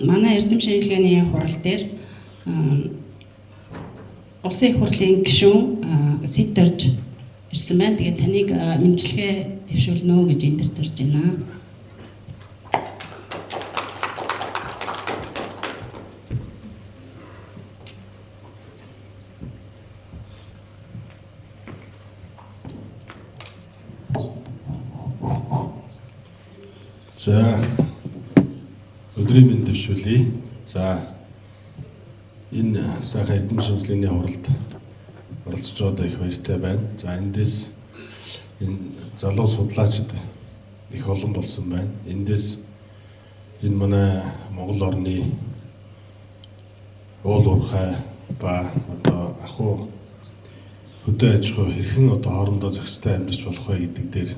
Манай эрдэм шинжилгээний хурал дээр улсын их хурлын гишүүн сэдвэрж ирсэн байна. Тэгээд таныг мэдлэгээ дэвшүүлнэ гэж эндэр төрж байна. За өдрийн мэнд дэвшүүлье. За энэ сайхан эрдэм шинжилгээний хуралд оролцож байгаа их баяртай байна. За эндээс энэ залуу судлаачид их олон болсон байна. Эндээс энэ манай Монгол орны уул уурхай ба одоо ахуй хөдөө аж ахуй хэрхэн одоо хоорондоо зохистой амьдарч болох вэ гэдэг дээр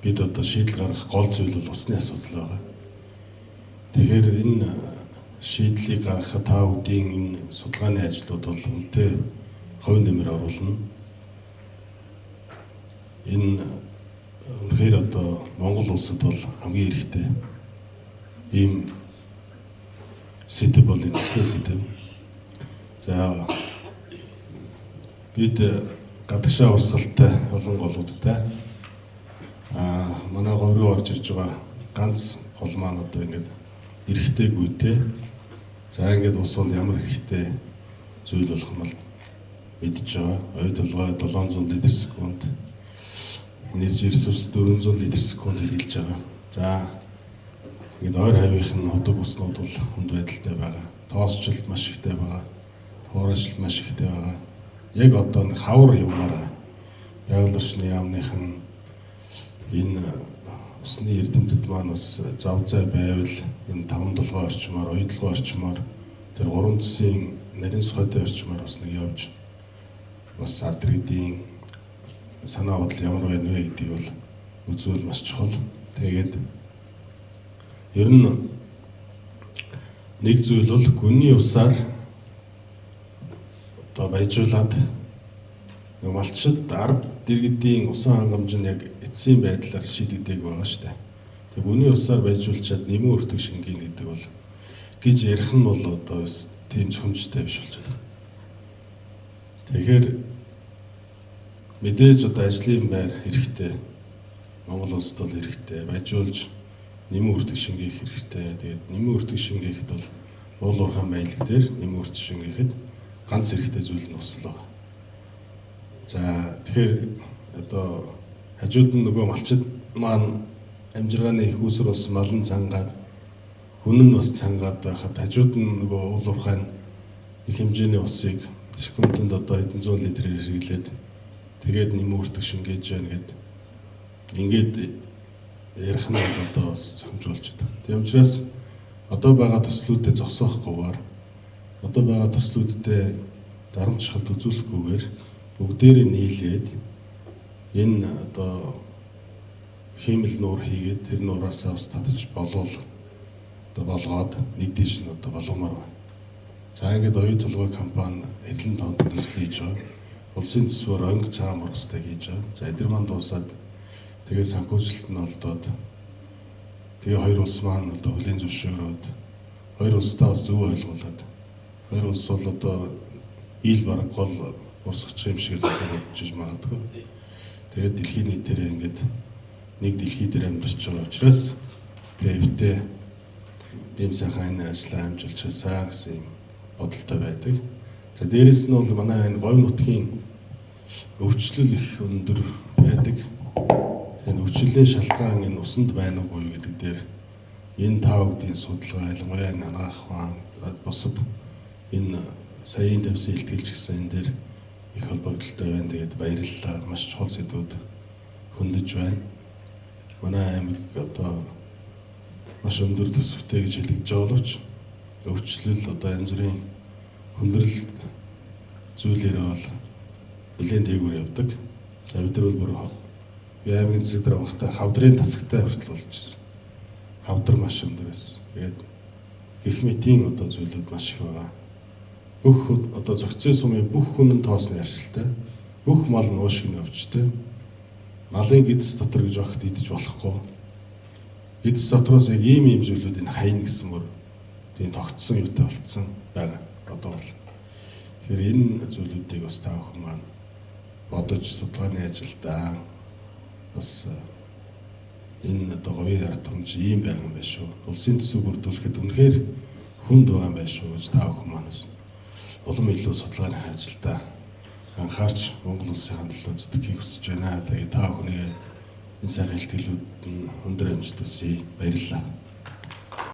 бид одоо шийдэл гаргах гол зүйл бол усны асуудал байгаа. Тэгэхээр энэ шийдлийг гаргахад та бүдгийн энэ судалгааны ажлууд бол үнэтэй хувь нэмэр оруулна. Энэ үнэхээр одоо Монгол улсад бол хамгийн эрхтэй ийм сэдэв бол энэ усны сэдэв. За бид гадагшаа урсгалтай олон голуудтай манай говрын орж ирж байгаа ганц гол маань одоо ингээд эрхтэй гүйтэй. За ингээд ус бол ямар эрхтэй зүйл болох юм бол мэдж байгаа. Оюу толгой 700 литр секунд, энержи ресурс 400 литр секунд хэрэгжилж байгаа. За ингээд ойр хавийнх нь ходог уснууд бол хүнд байдалтай байгаа. Тоосчлт маш ихтэй байгаа. Хуурайчлт маш ихтэй байгаа. Яг одоо нэг хавар юмараа яг л орчны яамныхан энэ усны эрдэмтэд маань бас зав зай байвал энэ 5 толгой орчмоор, оюутлогын орчмоор тэр 3 цэсийн нарийн сухайтай орчмоор бас нэг явж бас ард иргэдийн санаа бодол ямар байна вэ гэдгийг бол үзвэл маш чухал. Тэгээд ер нь нэг зүйл бол гүнний усаар одоо баяжуулаад нэг малчид ард иргэдийн усан хангамж нь яг эцсийн байдлаар шийдэгдэг байгаа шүү дээ. Тэг үний усаар баяжуулчаад нэмэн өртөг шингийн гэдэг бол гэж ярих нь бол одоо тийм зөвхөмжтэй биш болж байна. Тэгэхээр мэдээж одоо ажлын байр хэрэгтэй. Монгол улсад бол хэрэгтэй. Баяжуулж нэмэн өртөг шингээх хэрэгтэй. Тэгээд нэмэн өртөг шингээхэд бол уул уурхайн баялаг дээр нэмэн өртөг шингээхэд ганц хэрэгтэй зүйл нь ус л байна. За тэгэхээр одоо хажууд нь нөгөө малчид маань амжиргааны их усэр болсон малын цангаад хүн нь бас цангаад байхад хажууд нь нөгөө уул уурхайн их хэмжээний усыг секундэд одоо хэдэн зуун литрээр хэрэглээд тэгээд нэмэн өртөг шингээж яана гэд ингээд ярих нь одоо бас зохимжуулж байна. Тийм учраас одоо байгаа төслүүдэд зогсоохгүйгээр одоо байгаа төслүүдэд дарамтчилт үзүүлэхгүйгээр бүгдээрээ нийлээд энэ одоо хиймэл нуур хийгээд тэр нуураасаа ус татаж болвол одоо болгоод нэгдэж нь одоо болгомоор байна. За ингээд оюу толгой компани хэдэн тоонд төсөл хийж байгаа. Улсын төсвөр өнгө цагаан моргостой хийж байгаа. За эдгээр маань дуусаад тэгээ санхүүжилт нь олдоод тэгээ хоёр улс маань одоо хүлээн зөвшөөрөөд хоёр улстай бас зөв ойлгуулад хоёр улс бол одоо ил бараг гол урсгах юм шиг л бодож магадгүй. Тэгээд дэлхийн нийтээрээ ингээд нэг дэлхий дээр амьдарч байгаа учраас ТВ-тэй ийм сайхан энэ ажлаа амжилтчаасаа гэсэн бодолтой байдаг. За дээрэс нь бол манай энэ говь нутгийн өвчлөл их өндөр байдаг. Энэ өвчлөлийн шалтгаан энэ усанд байна уу гэдэг дээр энэ тав гэдгийн судалгаа ялангуяа энэ анагаах хаан бусад энэ саяын тавьсан илтгэлч гэсэн энэ дээр их холбогдолтой байна. Тэгээд баярлалаа. Маш чухал сэдвүүд хөндөж байна. Манай аймаг одоо маш өндөр төсөвтэй гэж хэлэгдэж байгаа боловч өвчлөл одоо янз бүрийн хүндрэл зүйлээрээ бол нэлээд дээгүүр явдаг. За бид нар бол бүр аймгийн засаг дээр багтаа хавдрын тасагтай хүртэл болж ирсэн. Хавдар маш өндөр байсан. Тэгээд гэх мэтийн одоо зүйлүүд маш их байгаа. Бүх одоо зохицын сумын бүх хүн нь тоосны аршилтай. Бүх мал нь уушиг нь өвчтэй. Малын гидс дотор гэж огт идэж болохгүй. Гидс дотроос яг ийм зүйлүүдийг хайна гэсэн мөр тийм тогтсон юутай болцсон байгаа одоо бол. Тэгэхээр энэ зүйлүүдийг бас та бүхэн маань бодож судалгааны ажилдаа бас энэ одоо говийн ард түмж ийм байгаа юм байна шүү. Улсын төсөв бүрдүүлэхэд үнэхээр хүнд байгаа юм байна шүү гэж та бүхэн маань бас улам илүү судалгааны ажилдаа анхаарч Монгол улсын хандлага зүтгэхийг хүсэж байна. Тэгээд та бүхний энэ сайхан хэлтгэлүүд нь өндөр амжилт хүсье. Баярлалаа.